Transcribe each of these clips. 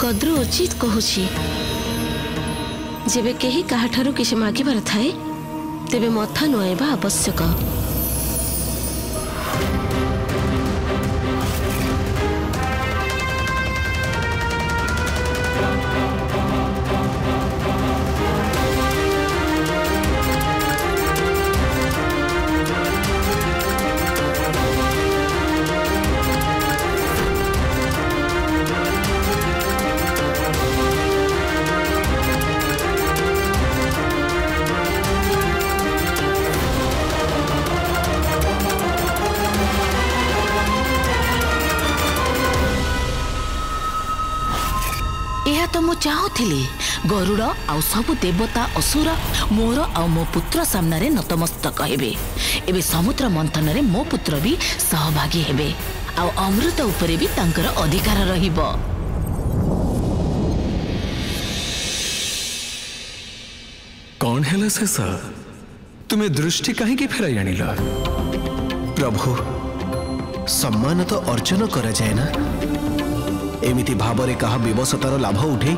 गद्रु उचित कहूची जेबे केही काहाठारु किसी मागिबार थाए तेबे मथा नुआइबा आवश्यक। तो मु चाहूली गरुड़ आउ सब देवता असुर मोर आउ मो पुत्र सामने नतमस्तक हेबे। एबे समुद्र मंथन रे मो पुत्र भी सहभागी हेबे आउ अमृत उपरे भी तांकर अधिकार रहिबो। कौन है शेष तुम्हें दृष्टि कहीं फेराई आनिल? प्रभु सम्मान तो अर्जन करा जाए ना, एमिति भावरे कहा विवशतार लाभ उठे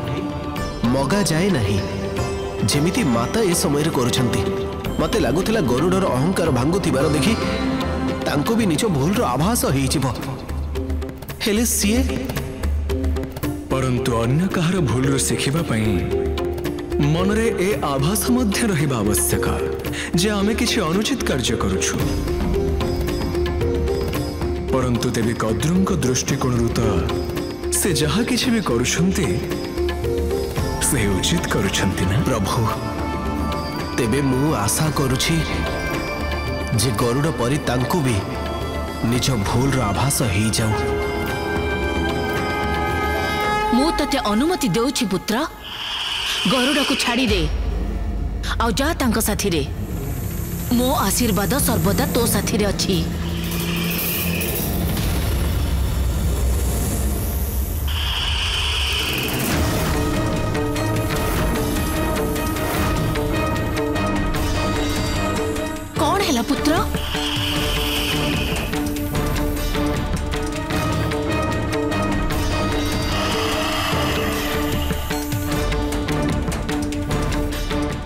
मगा जाए नहीं जेमिति माता ए समय करुछंती। मते लागुथिला गरुडर अहंकार भांगुथिबार देखि तांको भी निज भूलर आभास होइजिबो। हेले सिए परंतु अन्य कहार भूलर शिखिबा पई मनरे ए आभास मध्य रहिबा आवश्यक जे आमे किछि अनुचित कार्य करूछु। परंतु तेबे गद्रुंक दृष्टिकोणरु तो से जहा किछि भी करुछंती से उचित करुछंती ना। प्रभु तेबे मु आशा करुछि जे गरुड़ परि तांको भी निज भूलर आभास हेइ जाऊ। मु तते अनुमति देउछि पुत्र, गरुड़ को छाड़ी दे आउ जा तांको साथी रे। मो आशीर्वाद सर्वदा तो साथी रे अछि। कौन है पुत्र?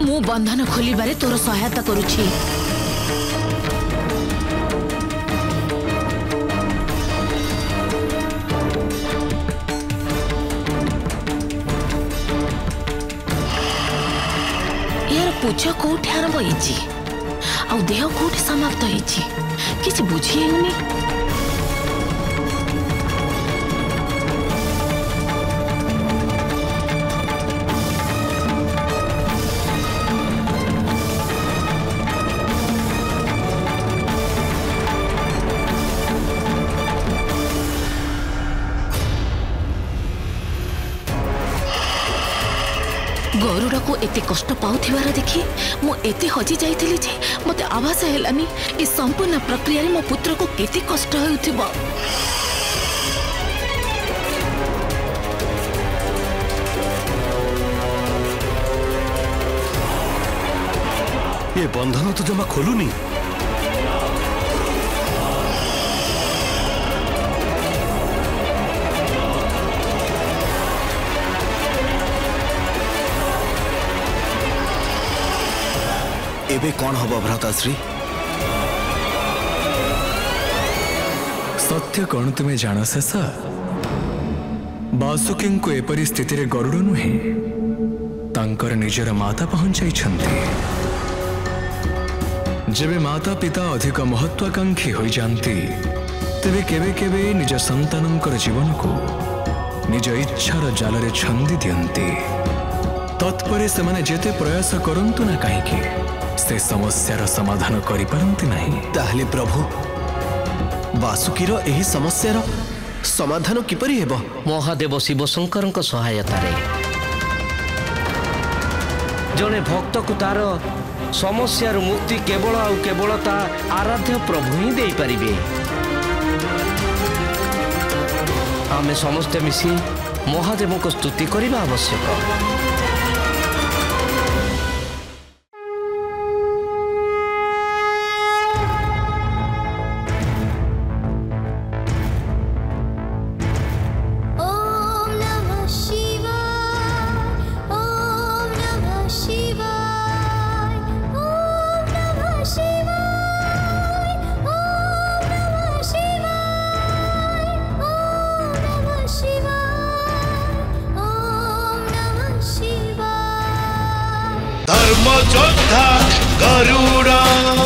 मु बंधन खोलिबारे तोर सहायता करुछि। यार पूछ कोठी आरंभ होइछि आउ देह कोठी समाप्त होइछि किछि बुझी हेउनी। गरुड़ को एते कष्ट पाउथिबार देखि मो एते हजी जाइथिली जे मते आभास हेलानी ए संपूर्ण प्रक्रिया रे मो पुत्र को केते कष्ट होउथिबो। ये बंधन तो जमा खोलुनी। एबे कौन हबो भ्राताश्री? सत्य कौन तुम्हें जान शेष? वासुकी को एपरी स्थिति रे गरुड़ नुहे तांकर निजर माता पहुंचाई छंती। जेबे माता पिता अधिक महत्वाकांक्षी हो जाती तेबे केबे केबे निज संतानंकर जीवन को निज इच्छार जाल रे छंदी दियंती। तत्परे से माने जेते प्रयास करंतु ना काहेकि से समस्यार समाधान करि पारंती नहीं। ताहले प्रभु वासुकीर एही समस्यार समाधान किपरि हेबो? महादेव शिव शंकर सहायता रे जने भक्त को तार समस्यार मुक्ति केवल आउ केवल ता आराध्य प्रभु ही दे पारिबे। आमे समस्त मिसी महादेव को स्तुति करबा आवश्यक। Om Namah Shivaya. धर्म योद्धा गरुड़।